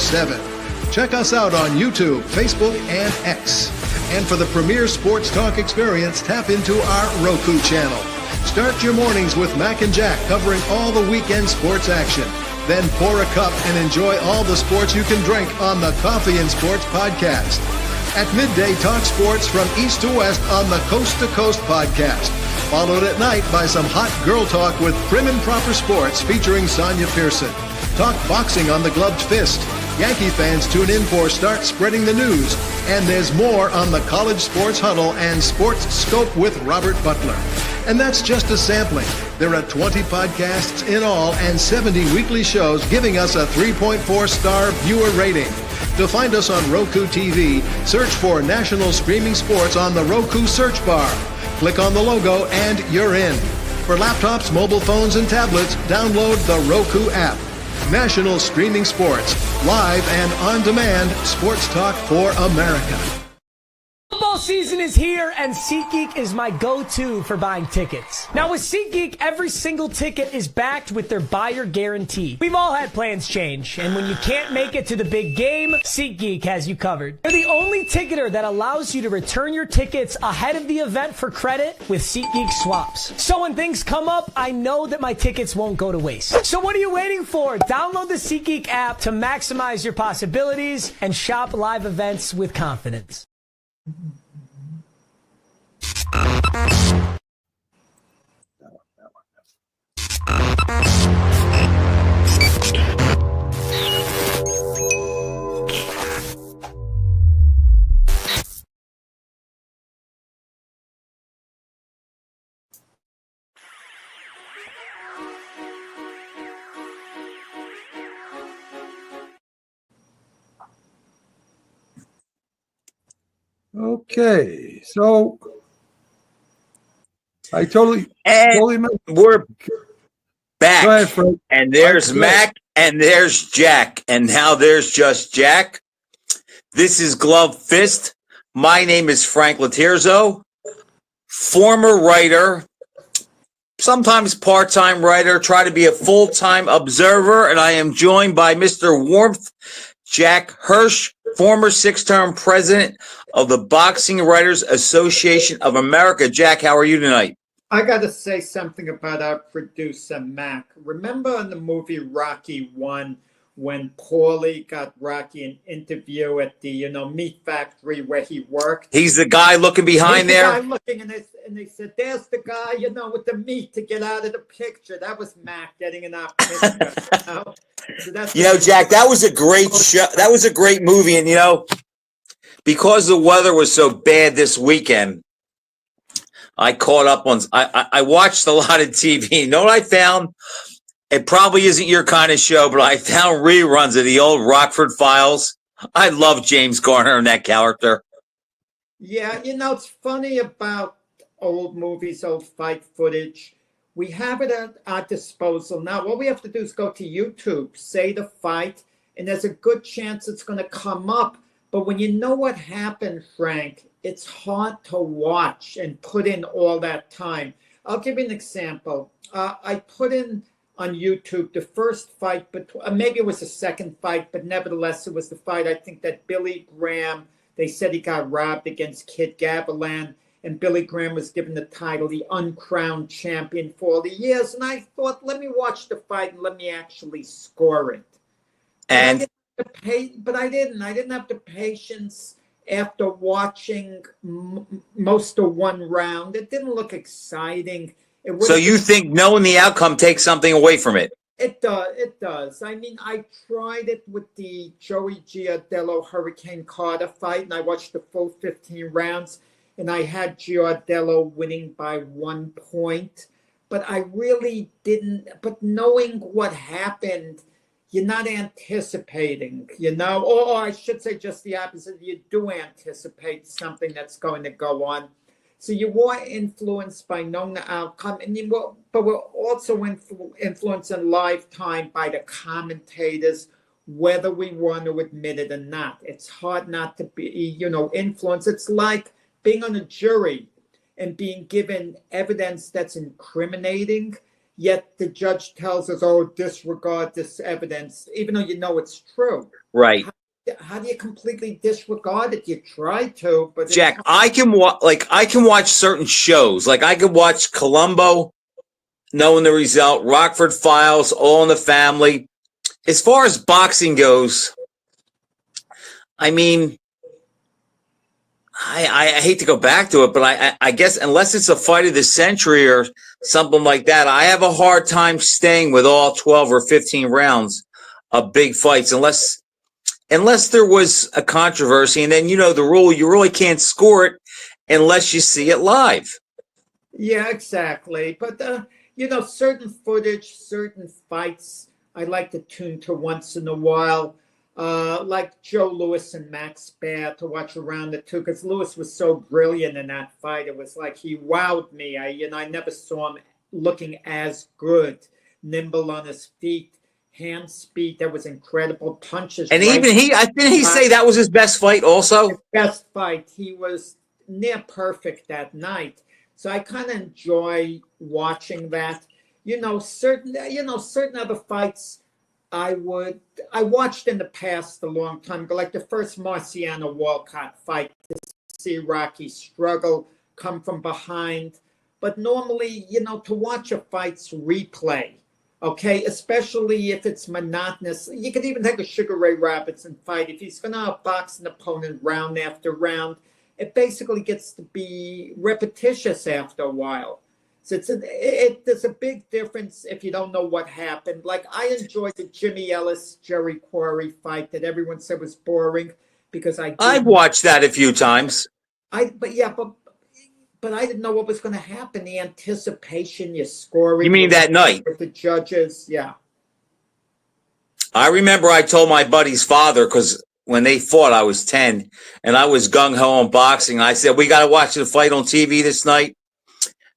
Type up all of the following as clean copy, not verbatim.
24/7. Check us out on YouTube, Facebook, and X. And for the premier sports talk experience, tap into our Roku channel. Start your mornings with Mac and Jack covering all the weekend sports action. Then pour a cup and enjoy all the sports you can drink on the Coffee and Sports podcast. At midday, talk sports from east to west on the Coast to Coast podcast. Followed at night by some hot girl talk with Prim and Proper Sports featuring Sonia Pearson. Talk boxing on the Gloved Fist. Yankee fans tune in for Start Spreading the News. And there's more on the College Sports Huddle and Sports Scope with Robert Butler. And that's just a sampling. There are 20 podcasts in all and 70 weekly shows giving us a 3.4-star viewer rating. To find us on Roku TV, search for National Streaming Sports on the Roku search bar. Click on the logo and you're in. For laptops, mobile phones, and tablets, download the Roku app. National Streaming Sports, live and on demand, sports talk for America. Football season is here, and SeatGeek is my go-to for buying tickets. Now, with SeatGeek, every single ticket is backed with their buyer guarantee. We've all had plans change, and when you can't make it to the big game, SeatGeek has you covered. They're the only ticketer that allows you to return your tickets ahead of the event for credit with SeatGeek swaps. So when things come up, I know that my tickets won't go to waste. So what are you waiting for? Download the SeatGeek app to maximize your possibilities and shop live events with confidence. Okay, so I totally we're back. Go ahead, Fred. And there's Mac and there's Jack. And now there's just Jack. This is Glove Fist. My name is Frank Laterzo, former writer, sometimes part-time writer, try to be a full-time observer, and I am joined by Mr. Warmth, Jack Hirsch, former 6-term president of the Boxing Writers Association of America. Jack, how are you tonight? I got to say something about our producer, Mac. Remember in the movie Rocky 1 when Paulie got Rocky an interview at the, meat factory where he worked? He's the guy looking behind there? The guy looking, and they said, there's the guy, with the meat to get out of the picture. That was Mac getting in our picture. So Jack, that was a great show. That was a great movie. And, because the weather was so bad this weekend, I caught up on, I watched a lot of TV. You know what I found? It probably isn't your kind of show, but I found reruns of the old Rockford Files. I love James Garner and that character. Yeah, it's funny about old movies, old fight footage. We have it at our disposal now. All we have to do is go to YouTube, say the fight, and there's a good chance it's going to come up. But when you know what happened, Frank, it's hard to watch and put in all that time. I'll give you an example. I put in on YouTube the first fight, but maybe it was the second fight, but nevertheless, it was the fight. I think that Billy Graham, they said he got robbed against Kid Gavilan, and Billy Graham was given the title, the uncrowned champion for all the years. And I thought, let me watch the fight and let me actually score it. And but I didn't. I didn't have the patience after watching most of one round. It didn't look exciting. So you think knowing the outcome takes something away from it? It does. It does. I mean, I tried it with the Joey Giardello Hurricane Carter fight, and I watched the full 15 rounds, and I had Giardello winning by 1 point. But I really didn't. But knowing what happened, you're not anticipating, or I should say just the opposite. You do anticipate something that's going to go on. So you were influenced by knowing the outcome, but we're also influenced in lifetime by the commentators, whether we want to admit it or not. It's hard not to be, influenced. It's like being on a jury and being given evidence that's incriminating. yet the judge tells us, "Oh, disregard this evidence," even though you know it's true. Right. How do you completely disregard it? You try to, but Jack, I can watch certain shows. Like I could watch Columbo, knowing the result, Rockford Files, All in the Family. As far as boxing goes, I mean, I hate to go back to it, but I guess unless it's a fight of the century or something like that, I have a hard time staying with all 12 or 15 rounds of big fights unless there was a controversy. And then, you know, the rule, you really can't score it unless you see it live. Yeah, exactly. But, you know, certain footage, certain fights, I like to tune to once in a while. Like Joe Louis and Max Baer to watch around the two, because Louis was so brilliant in that fight. It was like he wowed me. I never saw him looking as good, nimble on his feet, hand speed that was incredible, punches. And right, even didn't he say that was his best fight also? his best fight. He was near perfect that night. So I kind of enjoy watching that. Certain other fights I watched in the past a long time ago, like the first Marciano Walcott fight, to see Rocky struggle, come from behind. But normally, to watch a fight's replay, okay, especially if it's monotonous. You could even take a Sugar Ray Robinson fight. If he's going to outbox an opponent round after round, it basically gets to be repetitious after a while. So there's a big difference if you don't know what happened. Like I enjoyed the Jimmy Ellis Jerry Quarry fight that everyone said was boring because I've watched that a few times. But I didn't know what was going to happen. The anticipation, you're scoring. You mean that night? With the judges, yeah. I remember I told my buddy's father, because when they fought, I was 10, and I was gung-ho on boxing. I said, we got to watch the fight on TV this night.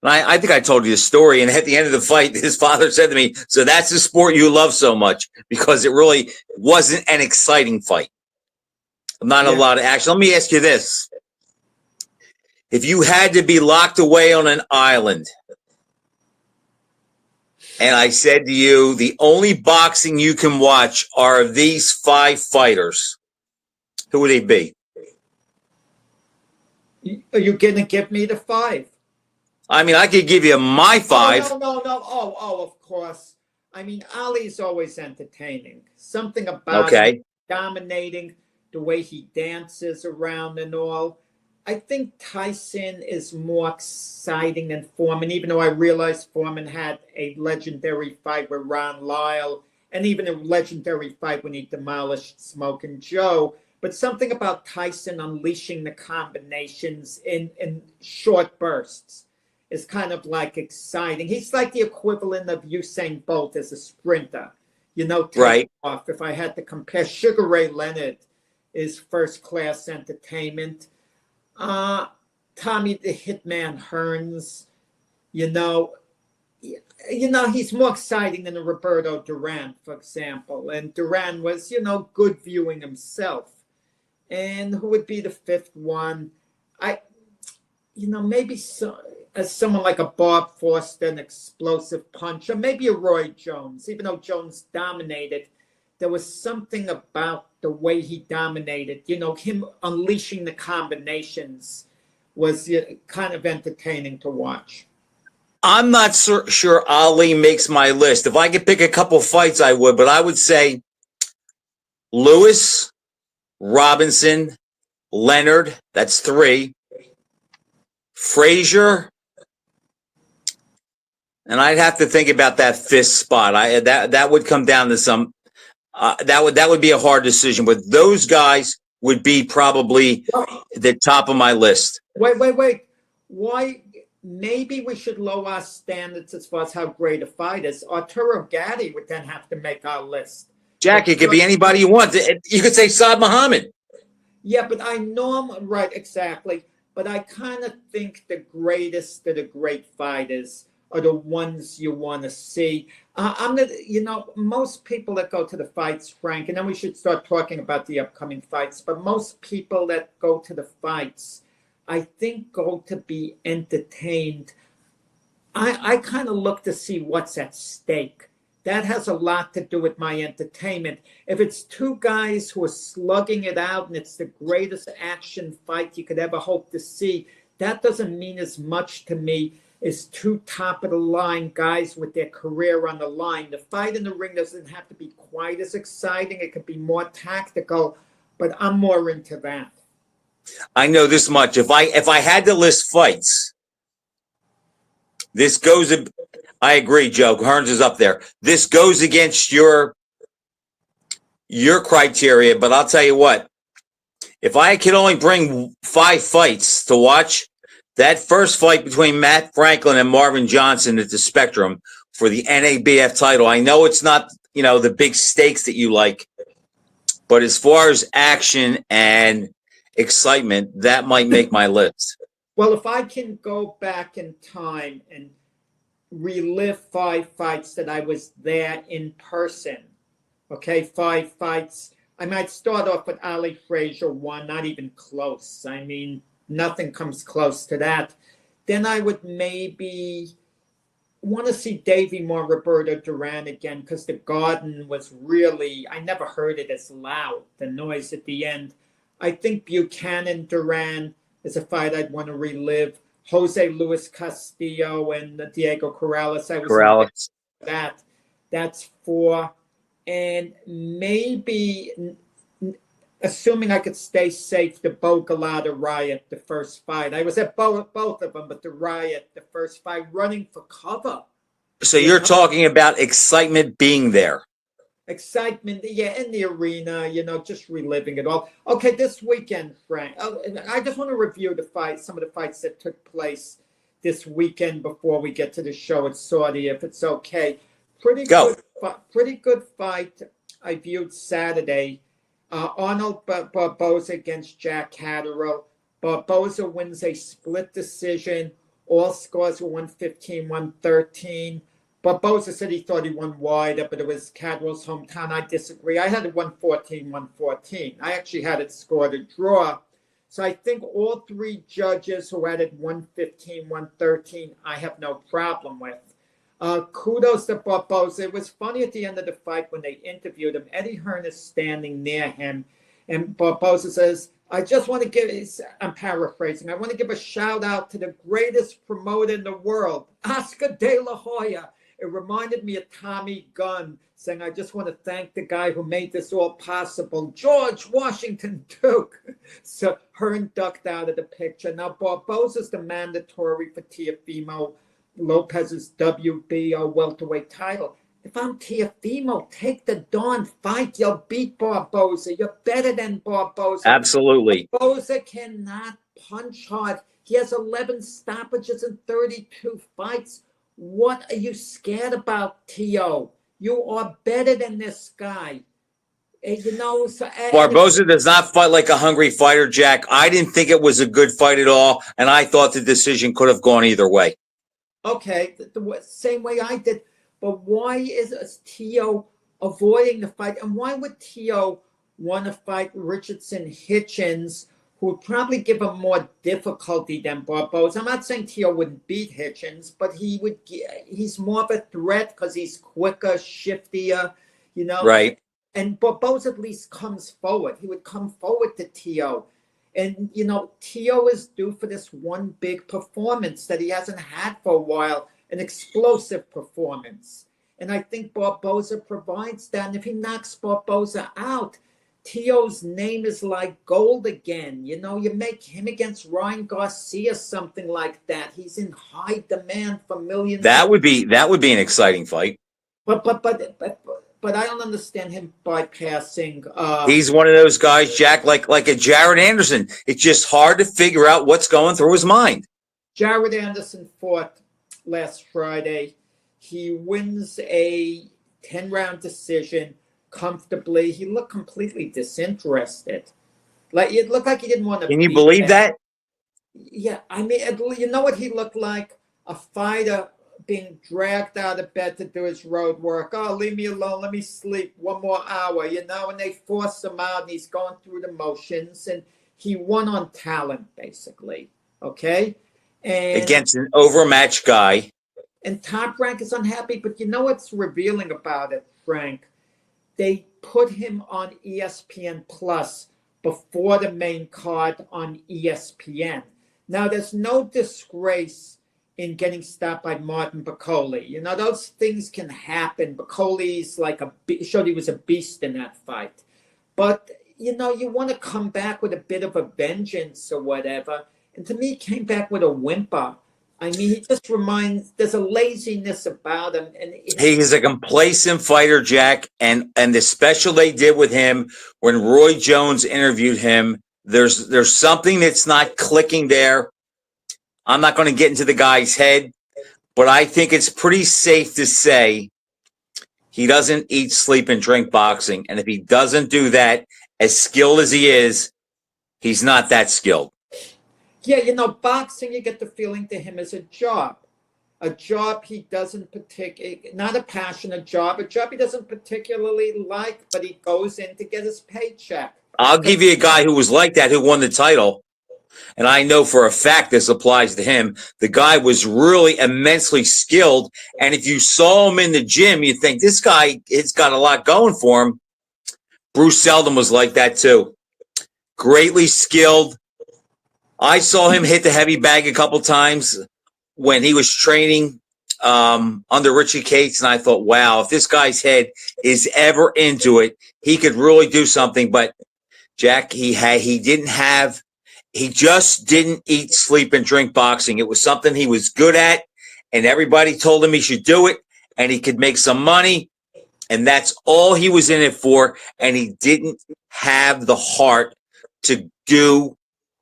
And I think I told you the story. And at the end of the fight, his father said to me, so that's the sport you love so much, because it really wasn't an exciting fight. Not a lot of action. Let me ask you this. If you had to be locked away on an island, and I said to you, the only boxing you can watch are these 5 fighters, who would they be? Are you going to give me the 5? I mean, I could give you my 5. No. Oh, of course. I mean, Ali's always entertaining. Something about him dominating, the way he dances around and all. I think Tyson is more exciting than Foreman, even though I realize Foreman had a legendary fight with Ron Lyle and even a legendary fight when he demolished Smokin' Joe. But something about Tyson unleashing the combinations in short bursts is kind of like exciting. He's like the equivalent of Usain Bolt as a sprinter. Right. Off. If I had to compare, Sugar Ray Leonard is first-class entertainment. Tommy the Hitman Hearns, he's more exciting than a Roberto Duran, for example. And Duran was, good viewing himself. And who would be the 5th one? Maybe as someone like a Bob Foster, an explosive puncher, maybe a Roy Jones. Even though Jones dominated, there was something about the way he dominated. Him unleashing the combinations was kind of entertaining to watch. I'm not sure Ali makes my list. If I could pick a couple fights, I would. But I would say Lewis, Robinson, Leonard. That's 3. Frazier. And I'd have to think about that 5th spot. That would come down to some. That would be a hard decision, but those guys would be probably the top of my list. Wait. Why? Maybe we should lower our standards as far as how great a fight is. Arturo Gatti would then have to make our list. Jack, it could be anybody you want. You could say Saad Muhammad. Yeah, but I know I'm right, exactly. But I kind of think the greatest of the great fighters are the ones you want to see. Most people that go to the fights, Frank, and then we should start talking about the upcoming fights, but most people that go to the fights, I think, go to be entertained I kind of look to see what's at stake. That has a lot to do with my entertainment. If it's two guys who are slugging it out and it's the greatest action fight you could ever hope to see, that doesn't mean as much to me as two top of the line guys with their career on the line. The fight in the ring doesn't have to be quite as exciting. It could be more tactical, but I'm more into that. I know this much. If I had to list fights, this goes. I agree, Joe. Hearns is up there. This goes against your criteria, but I'll tell you what. If I could only bring 5 fights to watch, that first fight between Matt Franklin and Marvin Johnson at the Spectrum for the NABF title. I know it's not, the big stakes that you like, but as far as action and excitement, that might make my list. Well, if I can go back in time and relive 5 fights that I was there in person, okay, 5 fights. I might start off with Ali Frazier 1, not even close. I mean, nothing comes close to that. Then I would maybe want to see Davey Moore, Roberto Duran again, because the Garden was really, I never heard it as loud, the noise at the end. I think Buchanan Duran is a fight I'd want to relive. Jose Luis Castillo and Diego Corrales. That's 4. And maybe, assuming I could stay safe, the Bo Galata Riot, the first fight. I was at both of them, but the Riot, the first fight, running for cover. So you're talking about excitement being there. Excitement, yeah, in the arena, just reliving it all. Okay, this weekend, Frank, I just want to review some of the fights that took place this weekend before we get to the show at Saudi, if it's okay. Pretty good fight I viewed Saturday. Arnold Barboza against Jack Catterall. Barboza wins a split decision. All scores were 115, 113. Barboza said he thought he won wider, but it was Catterall's hometown. I disagree. I had it 114, 114. I actually had it scored a draw. So I think all 3 judges who had it 115, 113, I have no problem with. Kudos to Barboza. It was funny at the end of the fight when they interviewed him. Eddie Hearn is standing near him, and Barboza says, I just want to I'm paraphrasing, I want to give a shout out to the greatest promoter in the world, Oscar De La Hoya. It reminded me of Tommy Gunn saying, I just want to thank the guy who made this all possible, George Washington Duke. So Hearn ducked out of the picture. Now Barboza's the mandatory for Teofimo Lopez's WBO welterweight title. If I'm Teofimo, take the darn fight. You'll beat Barboza. You're better than Barboza. Absolutely. Barboza cannot punch hard. He has 11 stoppages in 32 fights. What are you scared about, Teo? You are better than this guy. Barboza does not fight like a hungry fighter, Jack. I didn't think it was a good fight at all, and I thought the decision could have gone either way. Okay, the same way I did. But why is Teo avoiding the fight? And why would Teo want to fight Richardson Hitchens, who would probably give him more difficulty than Barboza? I'm not saying Teo wouldn't beat Hitchens, but he's more of a threat because he's quicker, shiftier, Right. And Barboza at least comes forward. He would come forward to Teo. And, Teo is due for this one big performance that he hasn't had for a while, an explosive performance. And I think Barboza provides that. And if he knocks Barboza out, Teo's name is like gold again. You make him against Ryan Garcia, something like that. He's in high demand for millions. That would be an exciting fight. But I don't understand him bypassing. He's one of those guys, Jack, like a Jared Anderson. It's just hard to figure out what's going through his mind. Jared Anderson fought last Friday. He wins a 10-round decision comfortably. He looked completely disinterested. It looked like he didn't want to. Can you believe that? Yeah, I mean, you know what he looked like? A fighter being dragged out of bed to do his road work. Oh, leave me alone. Let me sleep one more hour, and they force him out and he's going through the motions, and he won on talent, basically. Okay. And against an overmatched guy. and Top Rank is unhappy. But you know what's revealing about it, Frank? They put him on ESPN Plus before the main card on ESPN. Now, there's no disgrace in getting stopped by Martin Bacoli. You know, those things can happen. Bacoli's like showed he was a beast in that fight. But, you know, you want to come back with a bit of a vengeance or whatever. And to me, he came back with a whimper. I mean, he just reminds, there's a laziness about him. And he's a complacent fighter, Jack. And the special they did with him when Roy Jones interviewed him, there's something that's not clicking there. I'm not going to get into the guy's head, but I think it's pretty safe to say he doesn't eat, sleep, and drink boxing. And if he doesn't do that, as skilled as he is, he's not that skilled. Yeah, you know, boxing, you get the feeling to him is a job he doesn't not a passion, a job he doesn't particularly like, but he goes in to get his paycheck. I'll give you a guy who was like that, who won the title. And I know for a fact this applies to him. The guy was really immensely skilled. And if you saw him in the gym, you think this guy has got a lot going for him. Bruce Seldon was like that too. Greatly skilled. I saw him hit the heavy bag a couple times when he was training under Richie Cates, and I thought, wow, if this guy's head is ever into it, he could really do something. But Jack, he just didn't eat, sleep, and drink boxing. It was something he was good at, and everybody told him he should do it, and he could make some money, and that's all he was in it for. And he didn't have the heart to do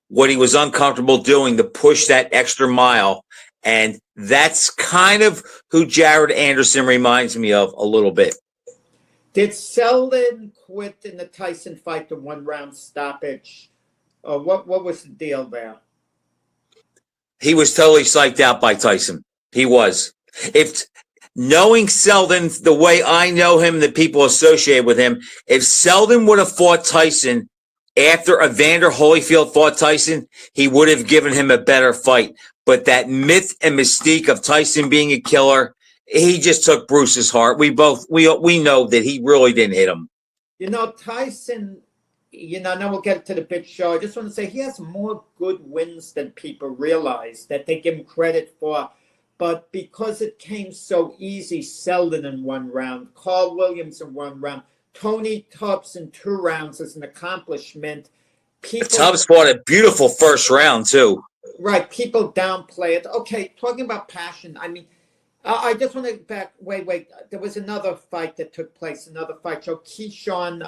what he was uncomfortable doing, to push that extra mile. And that's kind of who Jared Anderson reminds me of a little bit. Did Seldon quit in the Tyson fight, the 1-round stoppage? What was the deal there? He was totally psyched out by Tyson. He was. If knowing Seldon the way I know him, the people associated with him, if Seldon would have fought Tyson after Evander Holyfield fought Tyson, he would have given him a better fight. But that myth and mystique of Tyson being a killer, he just took Bruce's heart. We know that he really didn't hit him. You know, Tyson, you know, now we'll get to the big show. I just want to say he has more good wins than people realize that they give him credit for. But because it came so easy, Seldon in 1 round, Carl Williams in 1 round, Tony Tubbs in 2 rounds as an accomplishment. Tubbs fought a beautiful first round, too. Right. People downplay it. Okay, talking about passion. I mean, I just want to wait. There was another fight that took place, another fight show. Keyshawn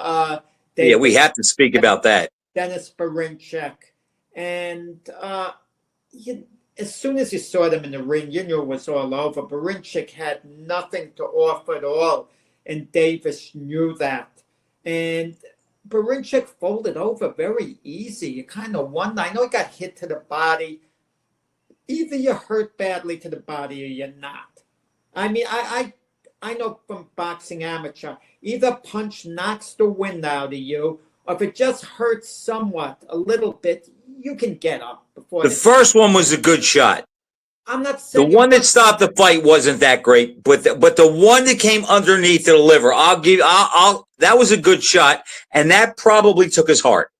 Davis, yeah, we have to speak about that. Dennis Berinchek. And as soon as you saw them in the ring, you knew it was all over. Berinchek had nothing to offer at all. And Davis knew that. And Berinchek folded over very easy. You kind of wonder. I know he got hit to the body. Either you're hurt badly to the body or you're not. I mean, I know from boxing amateur, either punch knocks the wind out of you, or if it just hurts somewhat, a little bit, you can get up. Before the first one was a good shot. I'm not saying the one that stopped the fight wasn't that great, but the one that came underneath the liver, that was a good shot, and that probably took his heart.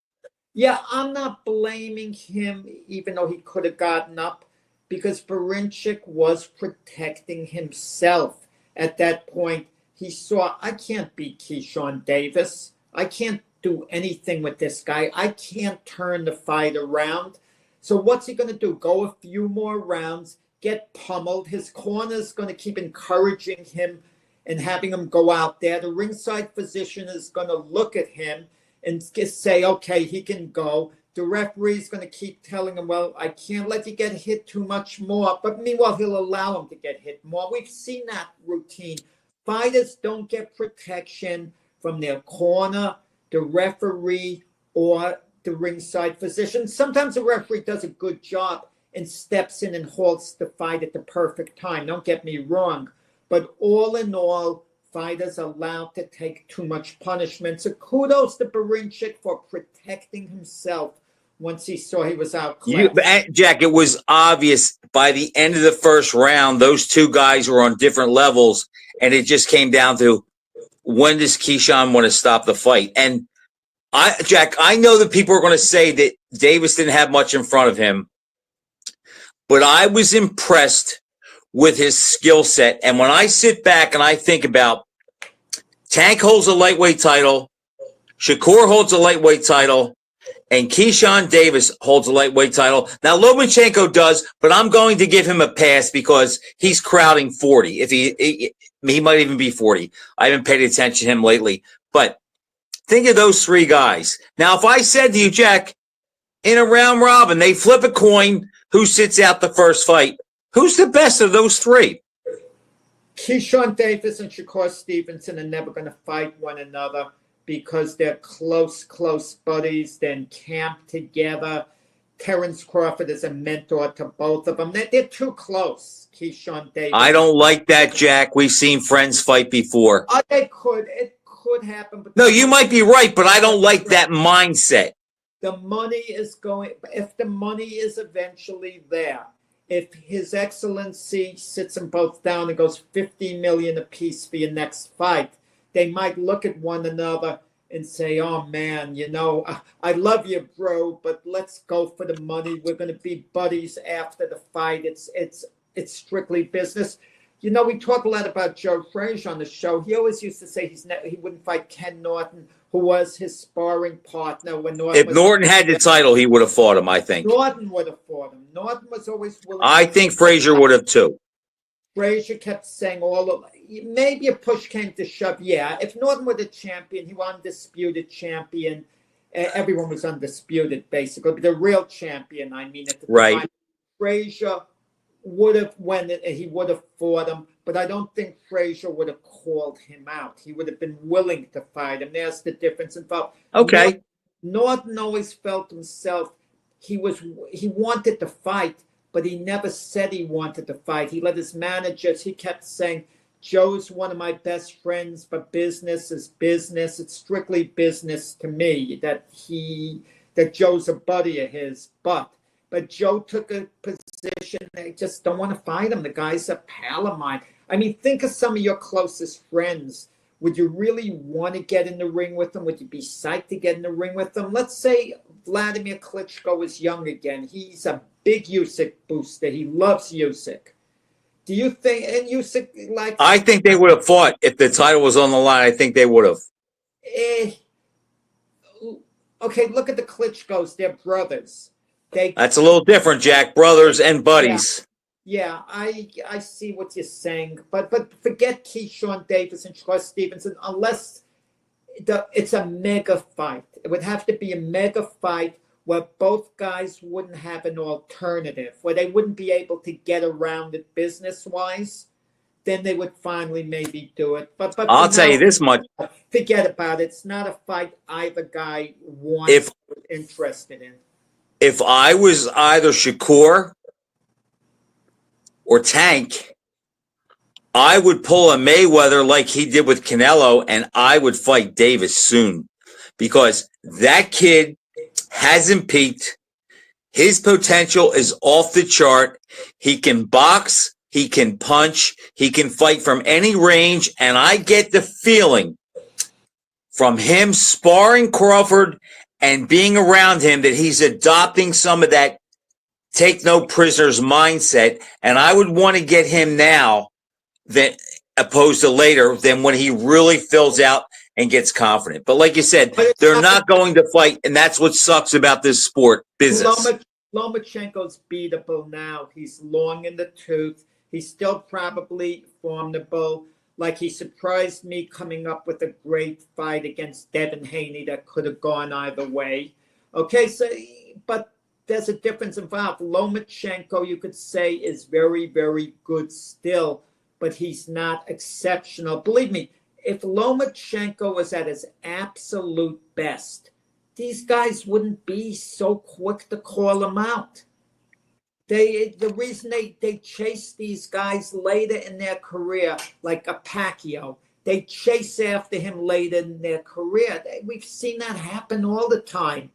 Yeah, I'm not blaming him, even though he could have gotten up, because Berinchek was protecting himself. At that point, he saw, I can't beat Keyshawn Davis. I can't do anything with this guy. I can't turn the fight around. So what's he going to do? Go a few more rounds, get pummeled. His corner's going to keep encouraging him and having him go out there. The ringside physician is going to look at him and say, okay, he can go. The referee's going to keep telling him, well, I can't let you get hit too much more. But meanwhile, he'll allow him to get hit more. We've seen that routine. Fighters don't get protection from their corner, the referee, or the ringside physician. Sometimes the referee does a good job and steps in and halts the fight at the perfect time. Don't get me wrong. But all in all, fighters are allowed to take too much punishment. So kudos to Berinchek for protecting himself once he saw he was outclassed. Jack, it was obvious by the end of the first round, those two guys were on different levels, and it just came down to when does Keyshawn want to stop the fight? And Jack, I know that people are going to say that Davis didn't have much in front of him, but I was impressed with his skill set. And when I sit back and I think about Tank holds a lightweight title, Shakur holds a lightweight title, and Keyshawn Davis holds a lightweight title. Now, Lomachenko does, but I'm going to give him a pass because he's crowding 40. If he might even be 40. I haven't paid attention to him lately. But think of those three guys. Now, if I said to you, Jack, in a round robin, they flip a coin, who sits out the first fight? Who's the best of those three? Keyshawn Davis and Shakur Stevenson are never going to fight one another because they're close buddies. They're in camp together. Terrence Crawford is a mentor to both of them. They're too close, Keyshawn Davis. I don't like that, Jack. We've seen friends fight before. It could happen. But no, you might be right, but I don't like that mindset. The money is going, if the money is eventually there, if His Excellency sits them both down and goes $50 million apiece for your next fight, they might look at one another and say, oh man, I love you, bro, but let's go for the money. We're going to be buddies after the fight. It's strictly business. We talk a lot about Joe Frazier on the show. He always used to say he wouldn't fight Ken Norton, who was his sparring partner when Norton. If Norton had the title, he would have fought him, I think. Norton would have fought him. Norton was always willing. I think Frazier would have too. Frazier kept saying maybe a push came to shove. Yeah, if Norton were the champion, he was undisputed champion. Everyone was undisputed, basically. But the real champion, I mean, at the time, Frazier would have he would have fought him, but I don't think Frazier would have called him out. He would have been willing to fight him. There's the difference involved. Okay. Norton always felt himself he wanted to fight, but he never said he wanted to fight. He let his managers, he kept saying, Joe's one of my best friends, but business is business. It's strictly business to me that Joe's a buddy of his, but Joe took a position. They just don't want to fight him. The guy's a pal of mine. I mean, think of some of your closest friends. Would you really want to get in the ring with them? Would you be psyched to get in the ring with them? Let's say Vladimir Klitschko is young again. He's a big Usyk booster. He loves Usyk. Do you think, and Usyk I think they would have fought if the title was on the line. I think they would have. Okay, look at the Klitschkos. They're brothers. That's a little different, Jack. Brothers and buddies. Yeah, I see what you're saying, but forget Keyshawn Davis and Shakur Stevenson unless it's a mega fight. It would have to be a mega fight where both guys wouldn't have an alternative, where they wouldn't be able to get around it business-wise. Then they would finally maybe do it. But I'll tell you this much: forget about it. It's not a fight either guy wants or interested in. If I was either Shakur or Tank, I would pull a Mayweather like he did with Canelo, and I would fight Davis soon because that kid hasn't peaked. His potential is off the chart. He can box, he can punch, he can fight from any range, and I get the feeling from him sparring Crawford and being around him that he's adopting some of that take no prisoners mindset. And I would want to get him now that opposed to later than when he really fills out and gets confident. But like you said, they're not going to fight. And that's what sucks about this sport business. Lomachenko's beatable now. He's long in the tooth. He's still probably formidable. Like he surprised me coming up with a great fight against Devin Haney that could have gone either way. Okay, so, but there's a difference involved. Lomachenko, you could say, is very, very good still, but he's not exceptional. Believe me, if Lomachenko was at his absolute best, these guys wouldn't be so quick to call him out. The reason they chase these guys later in their career, like a Pacquiao, they chase after him later in their career. We've seen that happen all the time.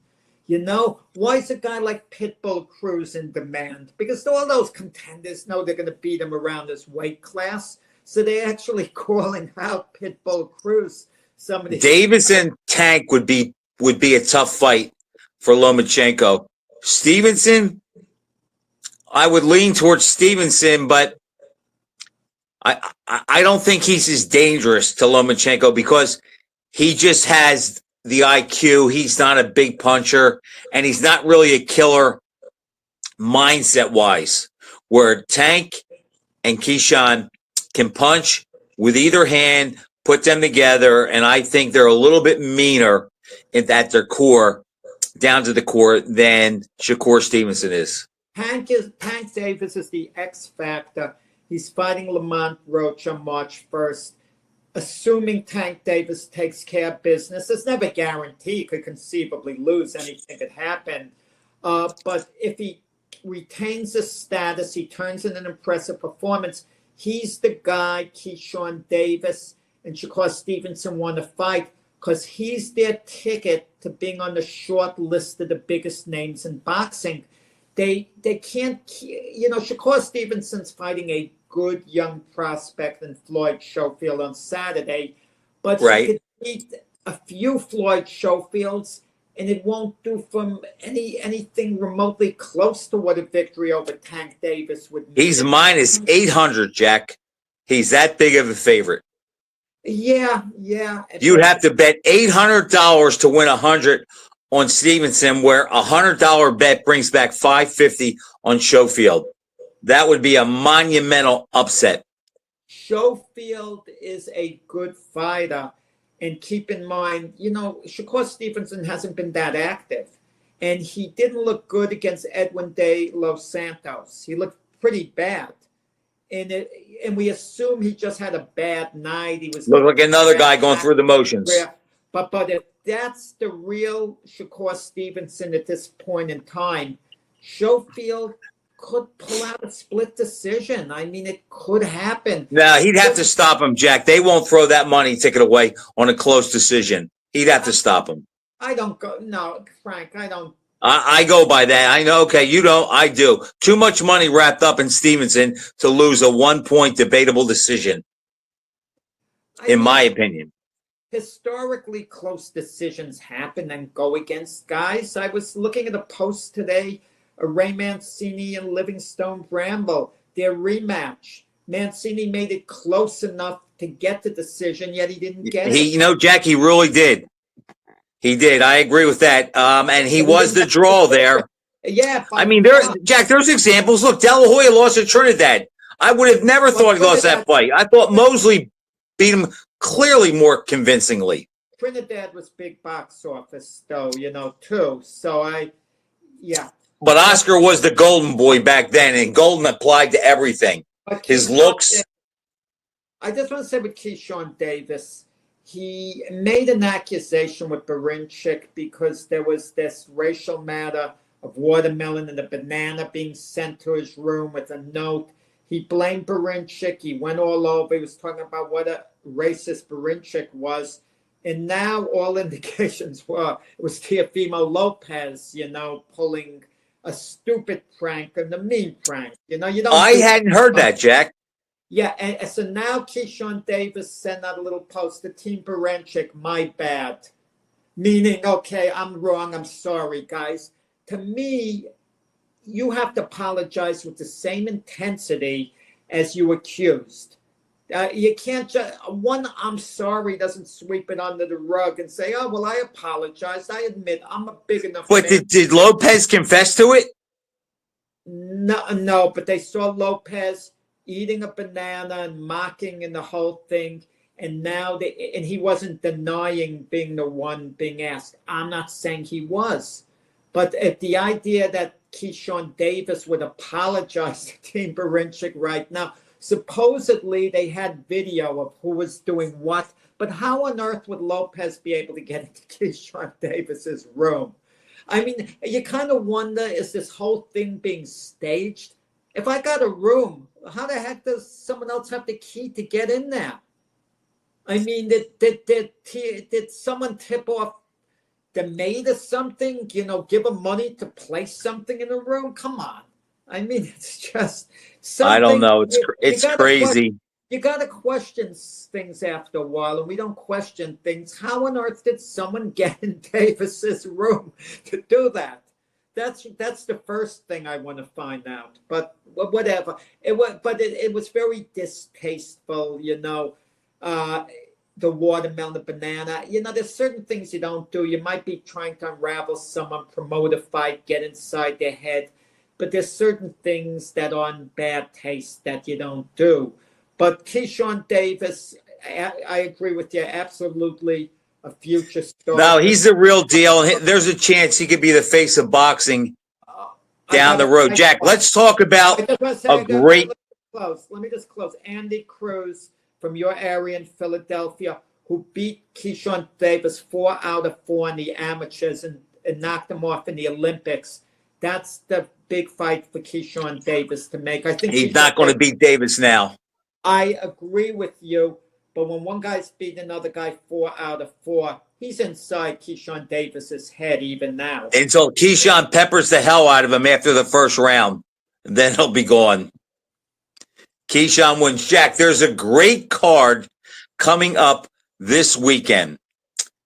You know, why is a guy like Pitbull Cruz in demand? Because all those contenders know they're going to beat him around his weight class. So they're actually calling out Pitbull Cruz. Somebody Davis and Tank would be a tough fight for Lomachenko. Stevenson, I would lean towards Stevenson, but I don't think he's as dangerous to Lomachenko because he just has the IQ. He's not a big puncher, and he's not really a killer mindset-wise, where Tank and Keyshawn can punch with either hand, put them together, and I think they're a little bit meaner at their core, down to the core, than Shakur Stevenson is. Tank Davis is the X factor. He's fighting Lamont Roach on March 1st. Assuming Tank Davis takes care of business, it's never guaranteed. He could conceivably lose. Anything could happen. But if he retains his status, he turns in an impressive performance. He's the guy Keyshawn Davis and Shakur Stevenson want to fight because he's their ticket to being on the short list of the biggest names in boxing. They can't, Shakur Stevenson's fighting a good young prospect in Floyd Schofield on Saturday, but he could beat a few Floyd Schofields, and it won't do from anything remotely close to what a victory over Tank Davis would mean. He's minus 800, Jack. He's that big of a favorite. Yeah. You'd have to bet $800 to win 100 on Stevenson, where a $100 bet brings back $550 on Schofield. That would be a monumental upset. Schofield is a good fighter. And keep in mind, Shakur Stevenson hasn't been that active. And he didn't look good against Edwin de Los Santos. He looked pretty bad. And we assume he just had a bad night. He was looked like another guy going through the motions. But if that's the real Shakur Stevenson at this point in time, Schofield could pull out a split decision. I mean, it could happen. No, he'd have to stop him, Jack. They won't throw that money ticket away on a close decision. He'd have to stop him. I don't go. No, Frank, I don't. I go by that. I know. Okay, you don't. I do. Too much money wrapped up in Stevenson to lose a 1-point debatable decision, in my opinion. Historically, close decisions happen and go against guys. I was looking at a post today. Ray Mancini and Livingstone Bramble, their rematch. Mancini made it close enough to get the decision, yet he didn't get it. Jack, he really did. He did. I agree with that. And he was the draw there. Yeah. I mean, there's examples. Look, De La Hoya lost to Trinidad. I would have never thought he lost that fight. I thought Mosley beat him clearly more convincingly. Trinidad was big box office, though, too. So yeah. But Oscar was the golden boy back then, and golden applied to everything. His looks. I just want to say with Keyshawn Davis, he made an accusation with Barinchik because there was this racial matter of watermelon and a banana being sent to his room with a note. He blamed Barinchik. He went all over. He was talking about what a racist Barinchik was. And now all indications were it was Teofimo Lopez, pulling a stupid prank and a mean prank. I hadn't heard that, Jack. Yeah, and so now Keyshawn Davis sent out a little post to Team Baranchik, my bad. Meaning, okay, I'm wrong, I'm sorry, guys. To me, you have to apologize with the same intensity as you accused. You can't just, I'm sorry doesn't sweep it under the rug and say, oh, well, I apologize. I admit I'm a big enough But did Lopez confess to it? No, but they saw Lopez eating a banana and mocking and the whole thing. And now and he wasn't denying being the one being asked. I'm not saying he was. But if the idea that Keyshawn Davis would apologize to Team Barinchik right now, supposedly they had video of who was doing what. But how on earth would Lopez be able to get into Keyshawn Davis's room? I mean, you kind of wonder, is this whole thing being staged? If I got a room, how the heck does someone else have the key to get in there? I mean, did someone tip off they're made of something, give them money to place something in a room. Come on. I mean, it's just something. I don't know. It's gotta crazy. You got to question things after a while, and we don't question things. How on earth did someone get in Davis's room to do that? That's the first thing I want to find out. But whatever. It was very distasteful, the watermelon, the banana. There's certain things you don't do. You might be trying to unravel someone, promote a fight, get inside their head. But there's certain things that are in bad taste that you don't do. But Keyshawn Davis, I agree with you, absolutely a future star. No, he's the real deal. There's a chance he could be the face of boxing down the road. Jack, let's talk about a great. Let me just close. Andy Cruz from your area in Philadelphia, who beat Keyshawn Davis 4 out of 4 in the amateurs and knocked him off in the Olympics. That's the big fight for Keyshawn Davis to make. I think he's not going to beat Davis now. I agree with you, but when one guy's beating another guy 4 out of 4, he's inside Keyshawn Davis's head even now. Until Keyshawn peppers the hell out of him after the first round, then he'll be gone. Keyshawn wins. Jack, there's a great card coming up this weekend.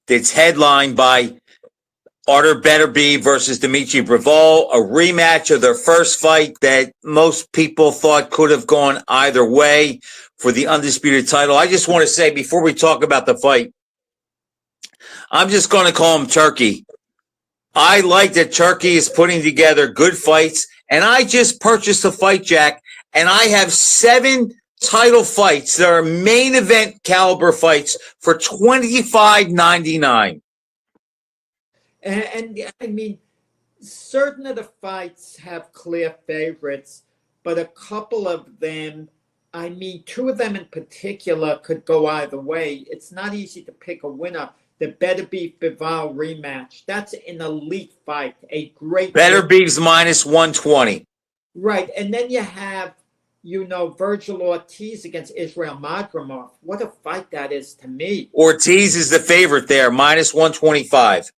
It's headlined by Artur Beterbiev versus Dimitri Bivol, a rematch of their first fight that most people thought could have gone either way for the undisputed title. I just want to say, before we talk about the fight, I'm just going to call him Turkey. I like that Turkey is putting together good fights, and I just purchased a fight, Jack, and I have 7 title fights that are main event caliber fights for $25.99. And I mean, certain of the fights have clear favorites, but a couple of them, 2 of them in particular could go either way. It's not easy to pick a winner. The Beterbiev-Bivol rematch, that's an elite fight, a great. Beterbiev's minus 120. Right, and then you have, Virgil Ortiz against Israel Madrimov. What a fight that is to me. Ortiz is the favorite there, minus 125.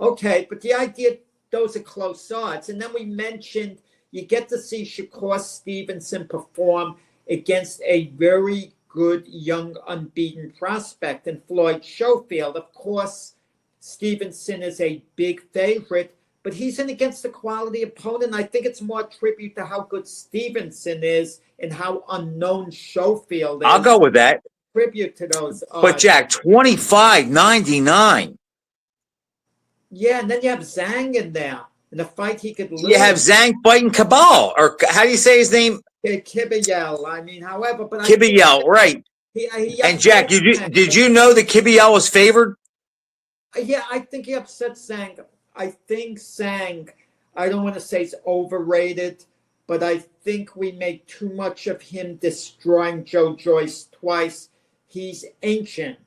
Okay, but the idea, those are close odds. And then we mentioned you get to see Shakur Stevenson perform against a very good young unbeaten prospect in Floyd Schofield. Of course, Stevenson is a big favorite, but he's in against a quality opponent. I think it's more a tribute to how good Stevenson is and how unknown Schofield is. I'll go with that. Tribute to those odds. But Jack, $25.99. Yeah, and then you have Zhang in there. In a fight he could lose. You have Zhang fighting Cabal, or how do you say his name? Kibayel. However, but Kibayel, right. And Jack, did you know that Kibayel was favored? Yeah, I think he upset Zhang. I think Zhang, I don't want to say he's overrated, but I think we make too much of him destroying Joe Joyce twice. He's ancient.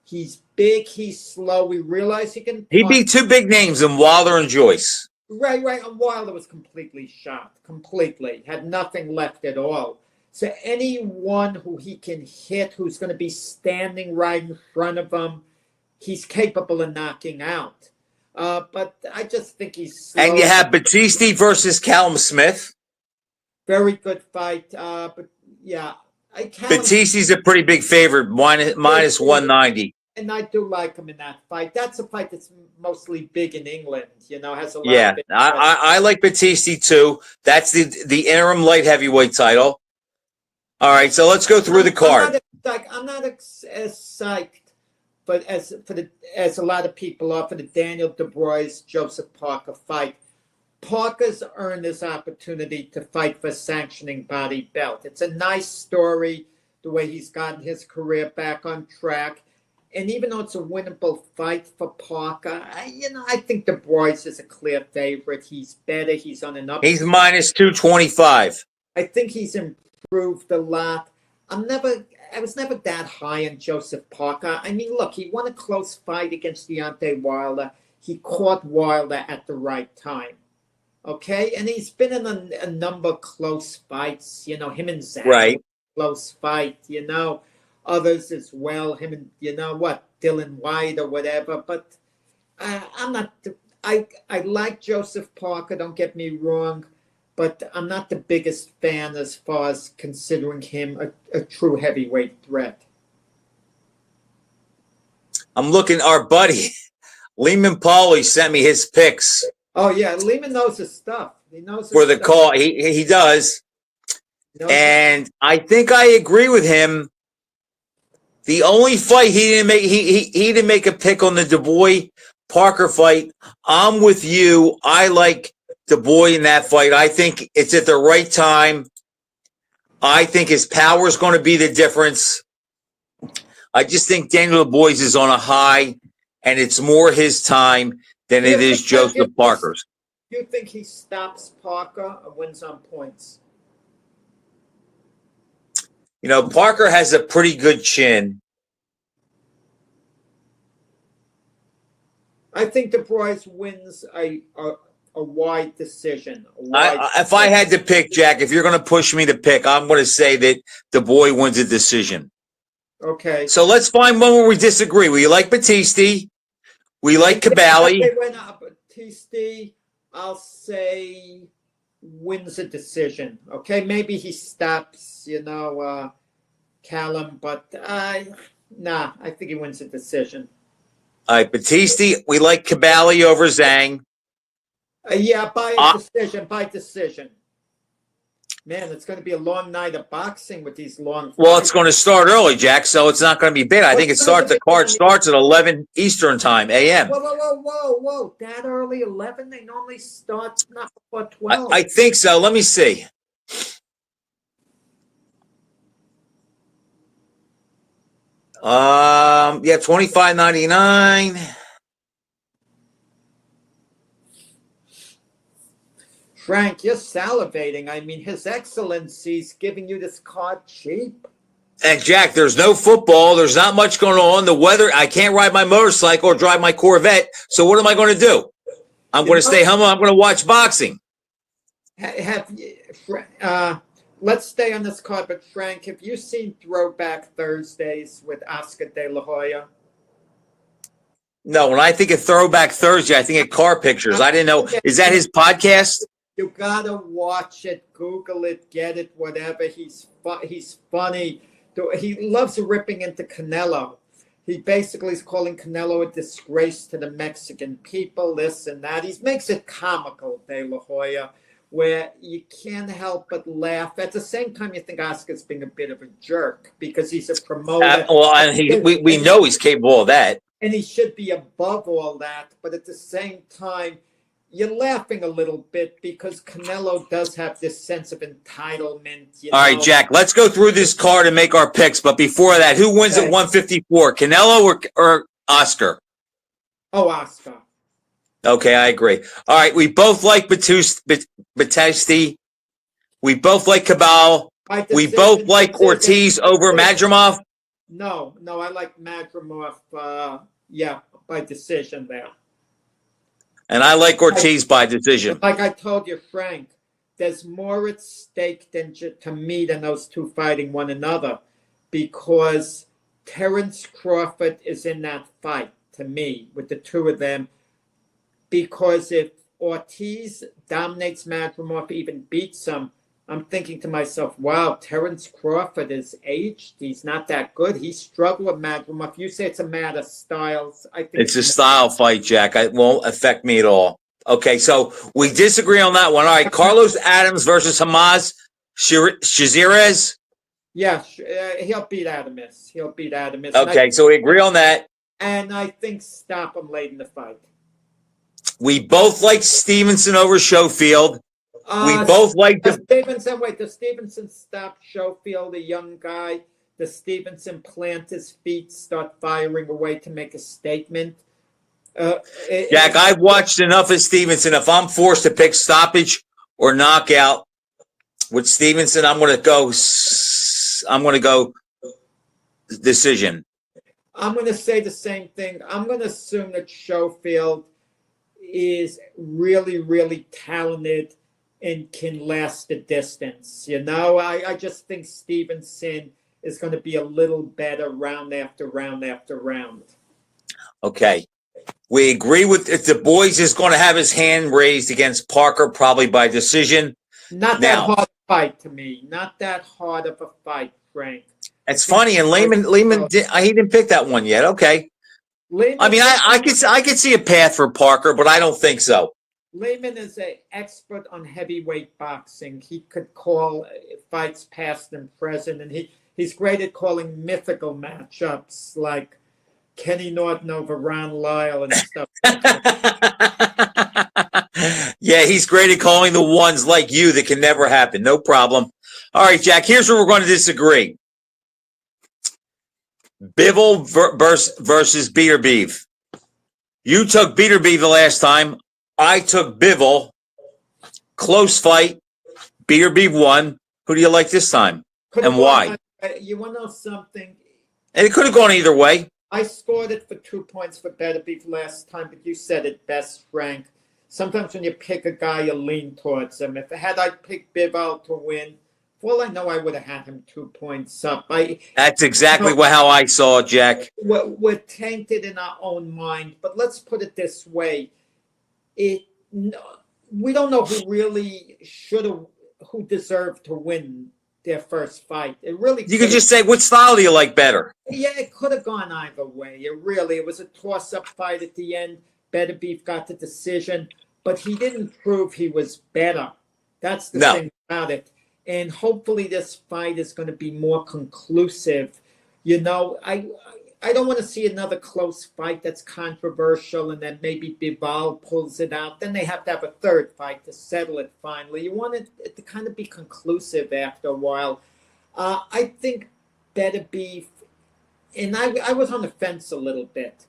He's big. He's slow. We realize he can. He beat 2 big names in Wilder and Joyce. Right. And Wilder was completely shot. Completely. Had nothing left at all. So anyone who he can hit, who's going to be standing right in front of him, he's capable of knocking out. But I just think he's slow. And you have Battisti versus Callum Smith. Very good fight. But yeah. Battisti's a pretty big favorite, minus 190. And I do like him in that fight. That's a fight that's mostly big in England, has a lot Yeah, of I like Battisti too. That's the interim light heavyweight title. All right, so let's go through the card. I'm not as psyched, but as a lot of people are for the Daniel DeBrois Joseph Parker fight. Parker's earned this opportunity to fight for sanctioning body belt. It's a nice story, the way he's gotten his career back on track. And even though it's a winnable fight for Parker, I think DeBrois is a clear favorite. He's better. He's on an up. He's minus 225. I think he's improved a lot. I was never that high on Joseph Parker. Look, he won a close fight against Deontay Wilder. He caught Wilder at the right time. Okay? And he's been in a number of close fights. Him and Zach. Right. Close fight, others as well. Him and Dylan White or whatever. But I'm not. I like Joseph Parker. Don't get me wrong, but I'm not the biggest fan as far as considering him a true heavyweight threat. I'm looking. Our buddy Lehman Pauly sent me his picks Oh yeah, Lehman knows his stuff. He knows his for the stuff. call. He does, He knows and I think I agree with him. The only fight he didn't make a pick on the Du Bois Parker fight. I'm with you. I like Du Bois in that fight. I think it's at the right time. I think his power is going to be the difference. I just think Daniel Du Bois is on a high, and it's more his time than it is Joseph Parker's. You think he stops Parker or wins on points? You know, Parker has a pretty good chin. I think Du Bois wins a wide decision. If I had to pick, Jack, if you're going to push me to pick, I'm going to say that Du Bois wins a decision. Okay. So let's find one where we disagree. We like Battisti. We like Cavalli. Battisti, I'll say, wins a decision. Okay, maybe he stops, Callum, but I think he wins a decision. All right, Battisti. We like Cavalli over Zhang. Yeah, by decision. Man, it's going to be a long night of boxing with these long fights. Well, it's going to start early, Jack, so it's not going to be bad. I think the card starts at 11 Eastern time, a.m. Whoa. That early, 11? They normally start not before 12. I think so. Let me see. Yeah, $25.99. Frank, you're salivating. I mean, His Excellency's giving you this card cheap. And Jack, there's no football. There's not much going on. The weather, I can't ride my motorcycle or drive my Corvette. So what am I going to do? I'm going to stay home. I'm going to watch boxing. Let's stay on this card, but Frank, have you seen Throwback Thursdays with Oscar De La Hoya? No, when I think of Throwback Thursday, I think of car pictures. I didn't know. Is that his podcast? You gotta watch it, Google it, get it, whatever. He's funny. He loves ripping into Canelo. He basically is calling Canelo a disgrace to the Mexican people, this and that. He makes it comical, De La Hoya, where you can't help but laugh. At the same time, you think Oscar's being a bit of a jerk because he's a promoter. We know he's capable of that. And he should be above all that. But at the same time, you're laughing a little bit because Canelo does have this sense of entitlement. All right, Jack, let's go through this card and make our picks. But before that, who wins at 154, Canelo or Oscar? Oh, Oscar. Okay, I agree. All right, we both like Battisti. We both like Cabal. We both like Ortiz over Madrimov. No, I like Madrimov, by decision there. And I like Ortiz by decision. Like I told you, Frank, there's more at stake to me than those two fighting one another, because Terence Crawford is in that fight, to me, with the two of them. Because if Ortiz dominates Madrimov, even beats him, I'm thinking to myself, wow, Terence Crawford is aged. He's not that good. He struggled with Madrimov. You say it's a matter of styles. I think it's a style fight, Jack. It won't affect me at all. Okay, so we disagree on that one. All right, Carlos Adams versus Hamaz Shazirez. Yeah, he'll beat Adamus. Okay, so we agree on that. And I think stop him late in the fight. We both like Stevenson over Schofield. We both like Stevenson. Wait, does Stevenson stop Schofield, the young guy? Does Stevenson plant his feet, start firing away to make a statement? Jack, I've watched enough of Stevenson. If I'm forced to pick stoppage or knockout with Stevenson, I'm going to go decision. I'm going to say the same thing. I'm going to assume that Schofield is really, really talented and can last the distance. I just think Stevenson is going to be a little better round after round after round. Okay. We agree with if the boys is going to have his hand raised against Parker, probably by decision. Not that hard a fight to me. Not that hard of a fight, Frank. It's funny, and Lehman he didn't pick that one yet. Okay. Lehman, I mean, I could see a path for Parker, but I don't think so. Lehman is an expert on heavyweight boxing. He could call fights past and present, and he's great at calling mythical matchups like Kenny Norton over Ron Lyle and stuff. Yeah, he's great at calling the ones like you that can never happen. No problem. All right, Jack, here's where we're going to disagree. Bivol versus Beterbiev. You took Beterbiev the last time. I took Bivol. Close fight. Beterbiev won. Who do you like this time? And why? You want to know something? And it could have gone either way. I scored it for 2 points for Beterbiev last time, but you said it best, Frank. Sometimes when you pick a guy, you lean towards him. If I picked Bivol to win, for all I know, I would have had him 2 points up. That's exactly how I saw it, Jack. We're tainted in our own mind, but let's put it this way. We don't know who really who deserved to win their first fight. You could just say, what style do you like better? Yeah, it could have gone either way. It was a toss-up fight at the end. Beterbiev got the decision, but he didn't prove he was better. That's the thing about it. And hopefully this fight is going to be more conclusive. You know, I don't want to see another close fight that's controversial and then maybe Bivol pulls it out. Then they have to have a third fight to settle it finally. You want it to kind of be conclusive after a while. I think Beterbiev, and I was on the fence a little bit.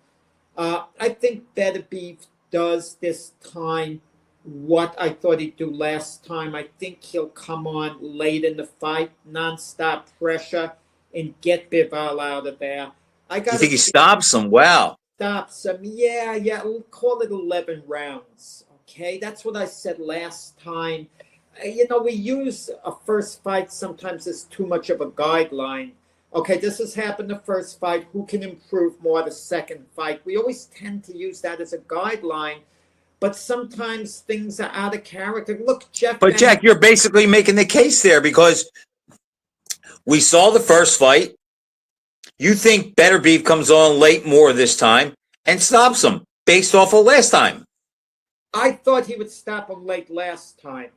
I think Beterbiev does this time what I thought he'd do last time. I think he'll come on late in the fight, nonstop pressure, and get Bivol out of there. You think he stops him? Wow. Stops him. Yeah. We'll call it 11 rounds. Okay, that's what I said last time. We use a first fight sometimes as too much of a guideline. Okay, this has happened the first fight. Who can improve more the second fight? We always tend to use that as a guideline, but sometimes things are out of character. Look, Jeff. But Jack, you're basically making the case there because we saw the first fight. You think Beterbiev comes on late more this time and stops him based off of last time. I thought he would stop him late last time,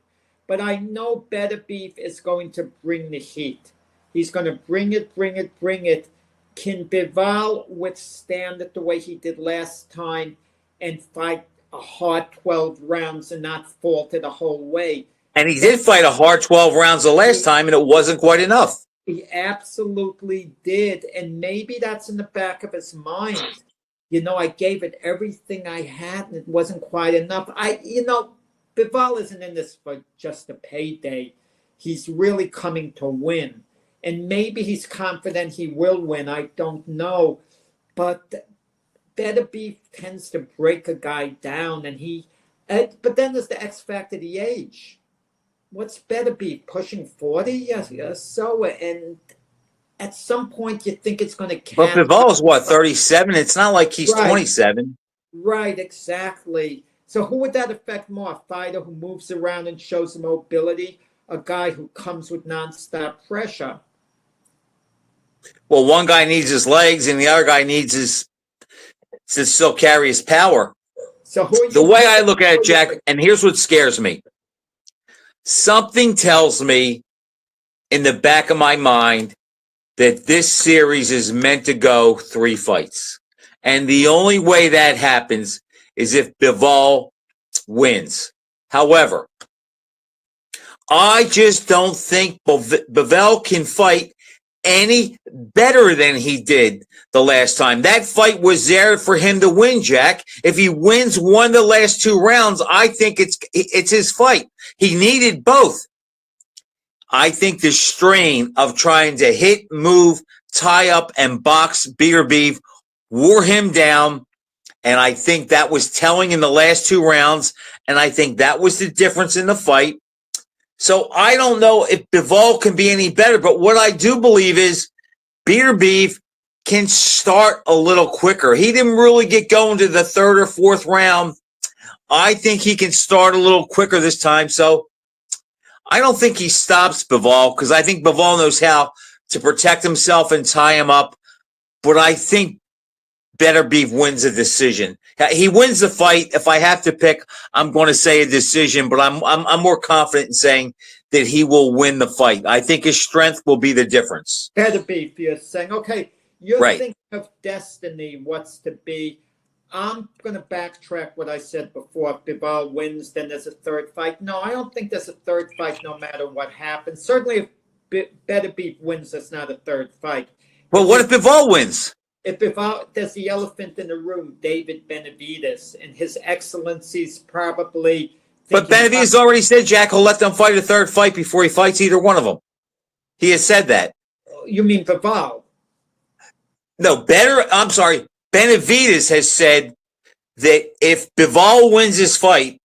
but I know Beterbiev is going to bring the heat. He's going to bring it. Can Bivol withstand it the way he did last time and fight a hard 12 rounds and not falter the whole way? And he did fight a hard 12 rounds the last time, and it wasn't quite enough. He absolutely did. And maybe that's in the back of his mind. I gave it everything I had, and it wasn't quite enough. Bivol isn't in this for just a payday. He's really coming to win. And maybe he's confident he will win. I don't know. But Beterbiev tends to break a guy down. But then there's the X factor, the age. What's Beterbiev, pushing 40? Yes. So, and at some point you think it's going to catch. But Bivol's what, 37? It's not like he's 27. Right, exactly. So who would that affect more? A fighter who moves around and shows mobility? A guy who comes with nonstop pressure? Well, one guy needs his legs and the other guy needs to still carry his power. So the way I look at it, Jack, and here's what scares me. Something tells me in the back of my mind that this series is meant to go 3 fights. And the only way that happens is if Bivol wins. However, I just don't think Bivol can fight any better than he did the last time. That fight was there for him to win, Jack. If he wins one of the last 2 rounds, I think it's his fight. He needed both. I think the strain of trying to hit, move, tie up, and box Beterbiev wore him down, and I think that was telling in the last 2 rounds, and I think that was the difference in the fight. So I don't know if Bivol can be any better, but what I do believe is Beterbiev can start a little quicker. He didn't really get going to the third or fourth round. I think he can start a little quicker this time. So I don't think he stops Bivol because I think Bivol knows how to protect himself and tie him up. But I think Better Beef wins a decision. He wins the fight. If I have to pick, I'm going to say a decision, but I'm more confident in saying that he will win the fight. I think his strength will be the difference. Better Beef, you're saying. Okay, you're Right. thinking of destiny, what's to be. I'm going to backtrack what I said before. If Bivol wins, then there's a third fight. No, I don't think there's a third fight no matter what happens. Certainly if Better Beef wins, there's not a third fight. Well, what if Bivol wins? If there's the elephant in the room, David Benavidez, and his excellencies probably. But Benavidez already said, Jack, he'll let them fight a third fight before he fights either one of them. He has said that. You mean Bivol? No, I'm sorry. Benavidez has said that if Bivol wins this fight,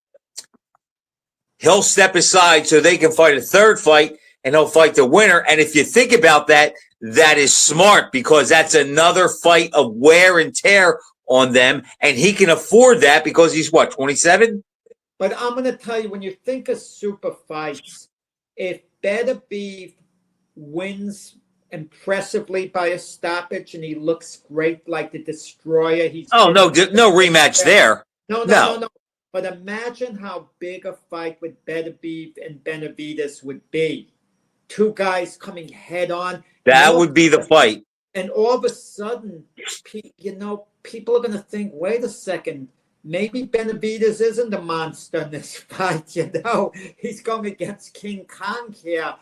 he'll step aside so they can fight a third fight and he'll fight the winner. And if you think about that, that is smart because that's another fight of wear and tear on them. And he can afford that because he's what, 27? But I'm going to tell you, when you think of super fights, if Better Beef wins impressively by a stoppage and he looks great like the destroyer. No rematch there. No. But imagine how big a fight with Better Beef and Benavidez would be. Two guys coming head on. That would be the fight. And all of a sudden, people are going to think, wait a second, maybe Benavidez isn't a monster in this fight. He's going against King Kong here.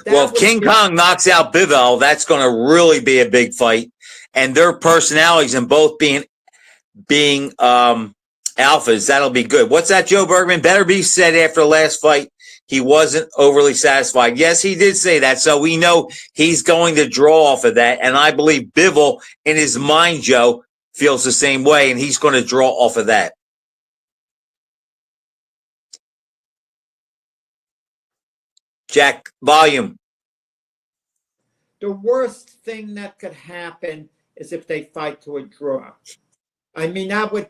Well, if King Kong knocks out Bivol, that's going to really be a big fight. And their personalities and both being alphas, that'll be good. What's that, Joe Bergman? Better Beef said after the last fight, he wasn't overly satisfied. Yes, he did say that. So we know he's going to draw off of that. And I believe Bivol, in his mind, Joe, feels the same way. And he's going to draw off of that. Jack, volume. The worst thing that could happen is if they fight to a draw. I mean, that would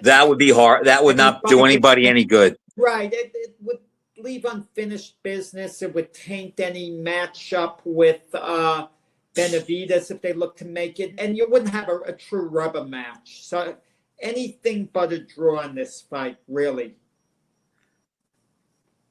that would be hard. That would not do anybody any good. Right. It would leave unfinished business. It would taint any matchup with Benavidez if they look to make it. And you wouldn't have a true rubber match. So anything but a draw in this fight, really.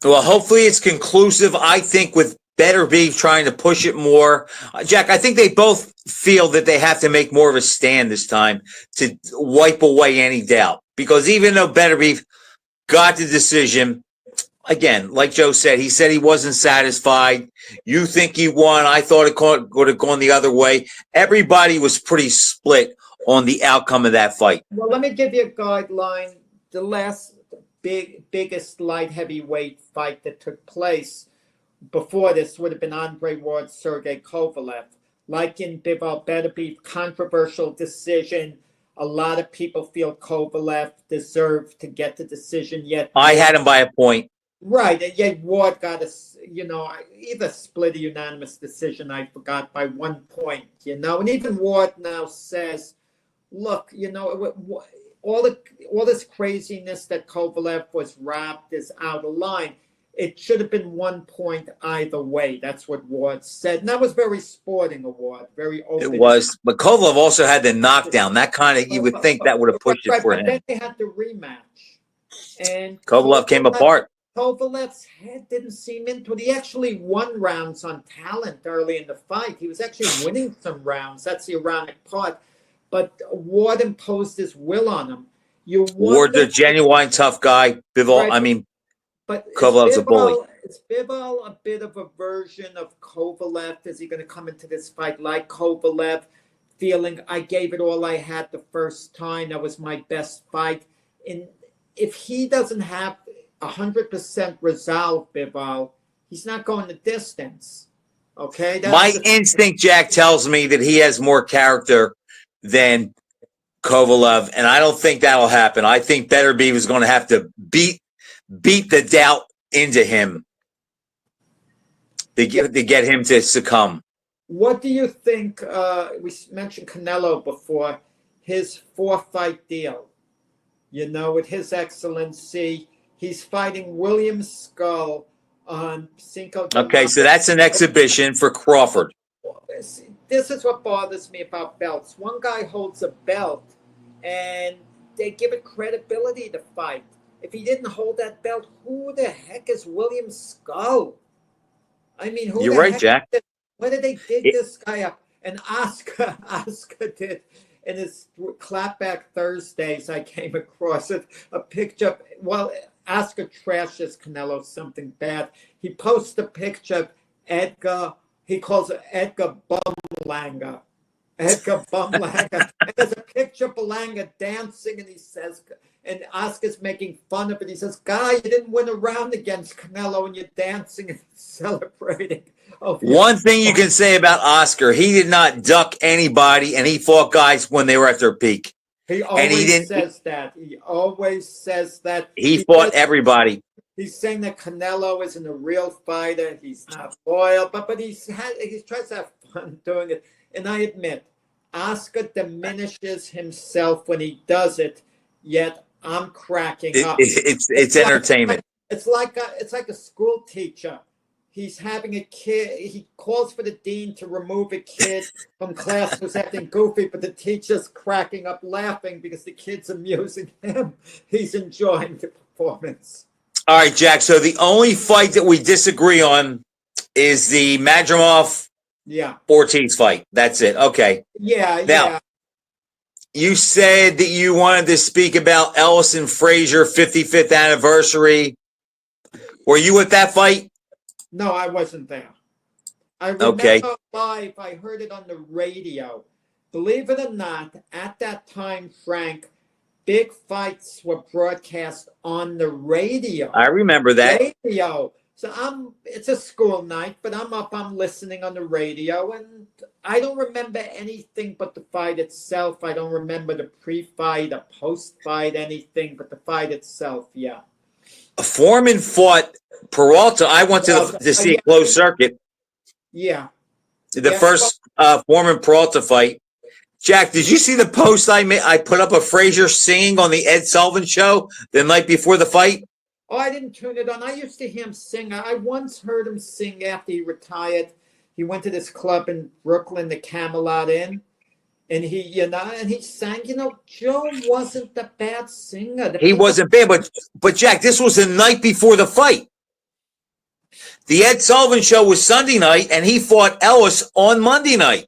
Well, hopefully it's conclusive. I think with Better Beef trying to push it more. Jack, I think they both feel that they have to make more of a stand this time to wipe away any doubt. Because even though Better Beef got the decision, again, like Joe said, he said he wasn't satisfied. You think he won. I thought it would have gone the other way. Everybody was pretty split on the outcome of that fight. Well, let me give you a guideline. The last biggest light heavyweight fight that took place before this would have been Andre Ward, Sergey Kovalev. Like in Bivol, Better Beef, controversial decision. A lot of people feel Kovalev deserved to get the decision. Yet I had him by a point. Right, and yet Ward got either split a unanimous decision, I forgot, by 1 point, and even Ward now says, look, all this craziness that Kovalev was robbed is out of line. It should have been 1 point either way. That's what Ward said. And that was very sporting of Ward, very open. It was. But Kovalev also had the knockdown. That kind of, you would think that would have pushed it for him. But then they had the rematch. And Kovalev came apart. Kovalev's head didn't seem into it. He actually won rounds on talent early in the fight. He was actually winning some rounds. That's the ironic part. But Ward imposed his will on him. Ward's a genuine tough guy. Bivol, right. But Kovalev's a bully. Is Bivol a bit of a version of Kovalev? Is he going to come into this fight like Kovalev, feeling I gave it all I had the first time? That was my best fight. And if he doesn't have 100% resolve, Bivol, he's not going the distance. Okay. My instinct, Jack, tells me that he has more character than Kovalev, and I don't think that'll happen. I think Better Beef is going to have to beat the doubt into him to get him to succumb. What do you think? We mentioned Canelo before, his 4-fight deal. You know, with His Excellency, he's fighting William Skull on Cinco de Okay, so Mayo. that's an exhibition for Crawford. This is what bothers me about belts. One guy holds a belt, and they give it credibility to fight. If he didn't hold that belt, who the heck is William Skull? I mean, who You're the right, heck Jack. where did they dig It- this guy up? And Oscar did in his clapback Thursdays. I came across a picture. Well, Oscar trashes Canelo something bad. He posts a picture of Edgar. He calls it Edgar Bumlanger. Edgar Bumlanger. And there's a picture of Bumlanger dancing, and he says, and Oscar's making fun of it. He says, "Guy, you didn't win a round against Canelo, and you're dancing and celebrating." Oh, One thing you can say about Oscar, he did not duck anybody, and he fought guys when they were at their peak. He And he always didn't- says that. He always says that. He fought says- everybody. He's saying that Canelo isn't a real fighter. He's not loyal, but he tries to have fun doing it. And I admit, Oscar diminishes himself when he does it. Yet I'm cracking up. It's entertainment. It's like a school teacher. He's having a kid. He calls for the dean to remove a kid from class who's acting goofy, but the teacher's cracking up laughing because the kid's amusing him. He's enjoying the performance. All right, Jack. So the only fight that we disagree on is the Madrimov Yeah. Ortiz fight. That's it. Okay. Yeah. Now, yeah. you said that you wanted to speak about Ellis and Frazier 55th anniversary. Were you at that fight? No, I wasn't there. I remember Okay. live. I heard it on the radio. Believe it or not, at that time, Frank, big fights were broadcast on the radio. I remember that. Radio. So it's a school night, but I'm listening on the radio, and I don't remember anything but the fight itself. I don't remember the pre-fight, a post-fight, anything but the fight itself. Yeah. Foreman fought Peralta. I went to see a closed circuit. Yeah. The Yeah. first Foreman Peralta fight. Jack, did you see the post I made? I put up of Frazier singing on the Ed Sullivan show the night before the fight. Oh, I didn't tune it on. I used to hear him sing. I once heard him sing after he retired. He went to this club in Brooklyn, the Camelot Inn, and he sang. Joe wasn't a bad singer. He wasn't bad, but Jack, this was the night before the fight. The Ed Sullivan show was Sunday night, and he fought Ellis on Monday night.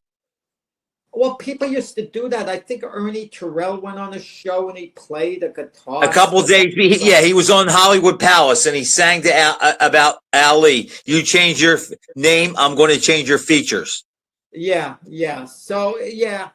Well, people used to do that. I think Ernie Terrell went on a show and he played a guitar. A couple of days, he was on Hollywood Palace, and he sang about Ali. You change your name, I'm going to change your features. Yeah. So, yeah,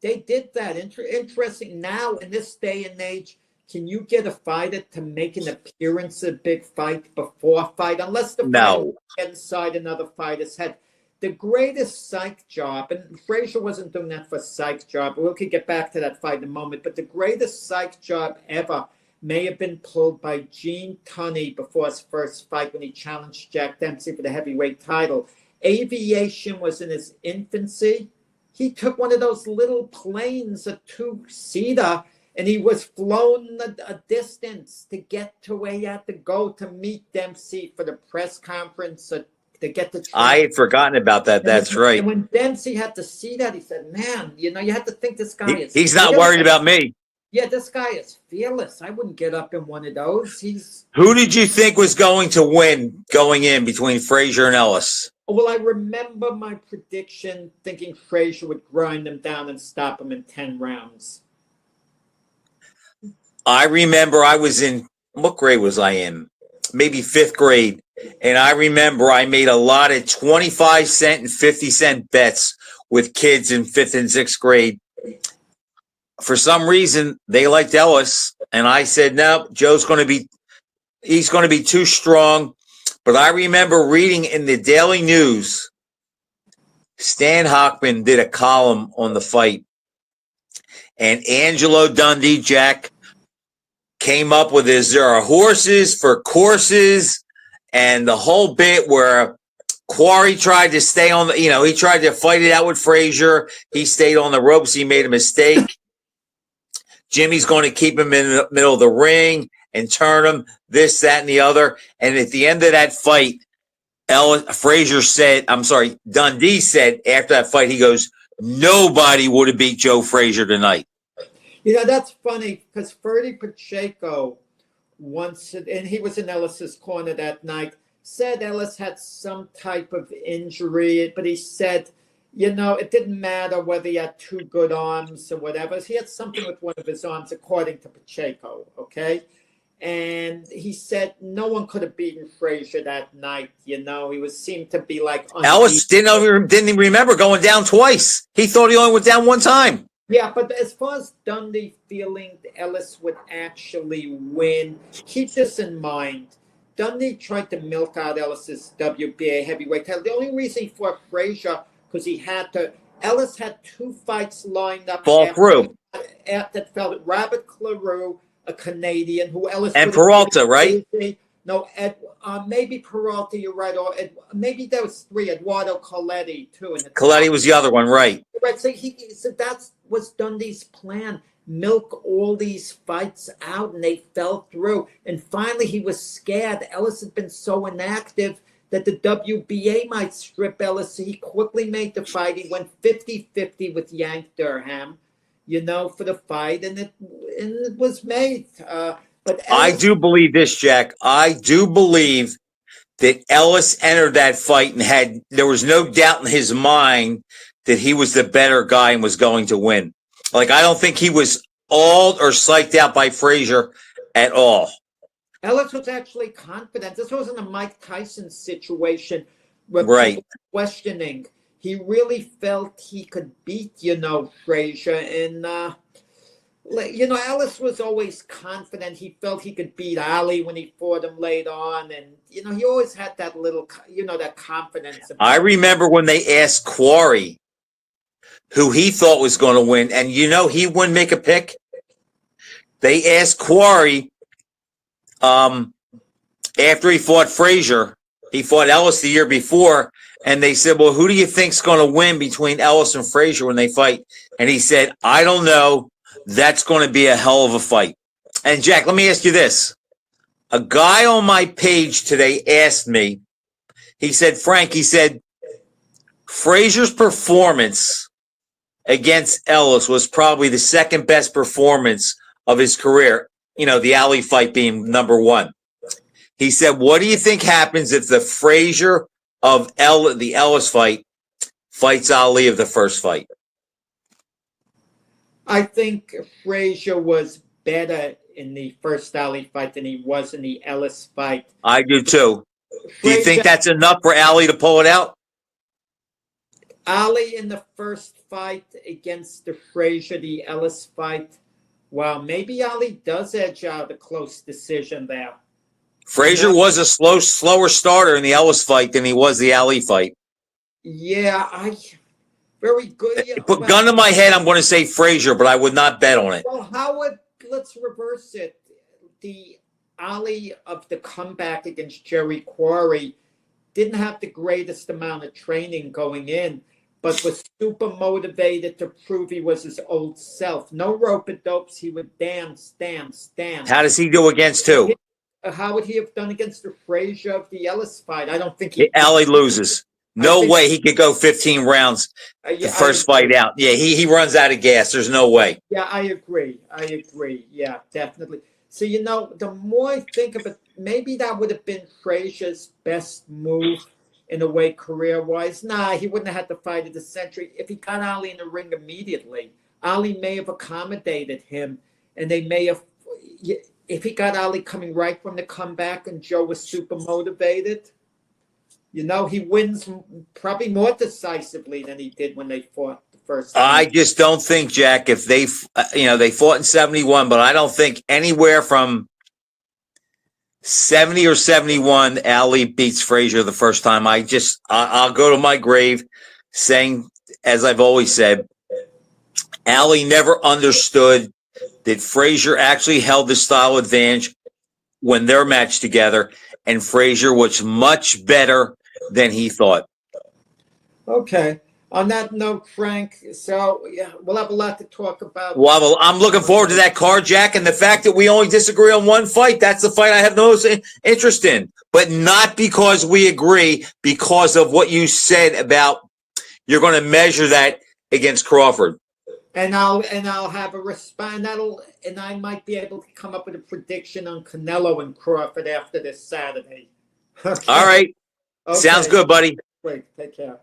they did that. Interesting. Now, in this day and age, can you get a fighter to make an appearance at a big fight before a fight? Unless the fighter get inside another fighter's head. The greatest psych job, and Frazier wasn't doing that for psych job. We could get back to that fight in a moment, but the greatest psych job ever may have been pulled by Gene Tunney before his first fight when he challenged Jack Dempsey for the heavyweight title. Aviation was in its infancy. He took one of those little planes, a two-seater, and he was flown a distance to get to where he had to go to meet Dempsey for the press conference to get the. I had forgotten about that. That's right. And when Dempsey had to see that, he said, "Man, you have to think this guy is." He's not worried about me. Yeah, this guy is fearless. I wouldn't get up in one of those. Who did you think was going to win going in between Frazier and Ellis? Well, I remember my prediction thinking Frazier would grind him down and stop him in 10 rounds. I remember I was in, what grade was I in? Maybe 5th grade. And I remember I made a lot of 25-cent and 50-cent bets with kids in 5th and 6th grade. For some reason, they liked Ellis. And I said, no, he's going to be too strong. But I remember reading in the Daily News, Stan Hochman did a column on the fight. And Angelo Dundee, Jack, came up with this, there are horses for courses, and the whole bit where Quarry tried to stay on the, he tried to fight it out with Frazier. He stayed on the ropes. He made a mistake. Jimmy's going to keep him in the middle of the ring and turn him this, that, and the other. And at the end of that fight, Dundee said after that fight, he goes, nobody would have beat Joe Frazier tonight. That's funny because Ferdy Pacheco once, and he was in Ellis's corner that night, said Ellis had some type of injury, but he said, it didn't matter whether he had two good arms or whatever. He had something with one of his arms, according to Pacheco, okay? And he said no one could have beaten Frazier that night. He seemed to be like Ellis didn't even remember going down twice. He thought he only went down one time. Yeah, but as far as Dundee feeling Ellis would actually win, keep this in mind. Dundee tried to milk out Ellis's WBA heavyweight title. The only reason he fought Frazier because he had to. Ellis had two fights lined up. Fall through. That fell. Robert Claroux, a Canadian, who Ellis and Peralta, right? No, maybe Peralta. You're right. Or maybe there was three. Eduardo Coletti too. Coletti was the other one, right? Right. So that was Dundee's plan. Milk all these fights out, and they fell through. And finally, he was scared. Ellis had been so inactive that the WBA might strip Ellis. So he quickly made the fight. He went 50-50 with Yank Durham, for the fight, and it was made. But Ellis, I do believe this, Jack. I do believe that Ellis entered that fight and there was no doubt in his mind that he was the better guy and was going to win. Like, I don't think he was awed or psyched out by Frazier at all. Ellis was actually confident. This wasn't a Mike Tyson situation where right. people were questioning. He really felt he could beat, Frazier. And, Ellis was always confident. He felt he could beat Ali when he fought him later on. And, he always had that little, that confidence. I remember when they asked Quarry who he thought was going to win, and he wouldn't make a pick. They asked Quarry after he fought Frazier. He fought Ellis the year before, and they said, well, who do you think's going to win between Ellis and Frazier when they fight? And he said, I don't know. That's going to be a hell of a fight. And Jack, let me ask you this. A guy on my page today asked me, he said, Frank, Frazier's performance against Ellis was probably the second best performance of his career, the Ali fight being number one. He said, what do you think happens if the Frazier of the Ellis fight fights Ali of the first fight? I think Frazier was better in the first Ali fight than he was in the Ellis fight. I do too. Do you think that's enough for Ali to pull it out? Ali in the first fight against the Frazier, the Ellis fight. Well, maybe Ali does edge out a close decision there. Frazier was a slower starter in the Ellis fight than he was the Ali fight. Yeah, very good. Put gun to my head, I'm going to say Frazier, but I would not bet on it. Well, let's reverse it. The Ali of the comeback against Jerry Quarry didn't have the greatest amount of training going in, but was super motivated to prove he was his old self. No rope-a-dopes. He would dance. How does he do against who? How would he have done against the Frazier of the Ellis fight? I don't think Ali loses. No way he could go 15 rounds the first fight out. Yeah, he runs out of gas. There's no way. Yeah, I agree. Yeah, definitely. So, the more I think of it, maybe that would have been Frazier's best move in a way career-wise. Nah, he wouldn't have had the fight of the century. If he got Ali in the ring immediately, Ali may have accommodated him, and they may have... If he got Ali coming right from the comeback and Joe was super motivated, he wins probably more decisively than he did when they fought the first time. I just don't think, Jack, if they fought in 71, but I don't think anywhere from 70 or 71, Ali beats Frazier the first time. I'll go to my grave saying, as I've always said, Ali never understood that Frazier actually held the style advantage when they're matched together, and Frazier was much better than he thought. Okay. On that note, Frank, so yeah, we'll have a lot to talk about. Well, I'm looking forward to that card, Jack, and the fact that we only disagree on one fight. That's the fight I have no interest in, but not because we agree, because of what you said about you're going to measure that against Crawford. And I'll have a response. And I might be able to come up with a prediction on Canelo and Crawford after this Saturday. Okay. All right. Okay. Sounds good, buddy. Great. Take care.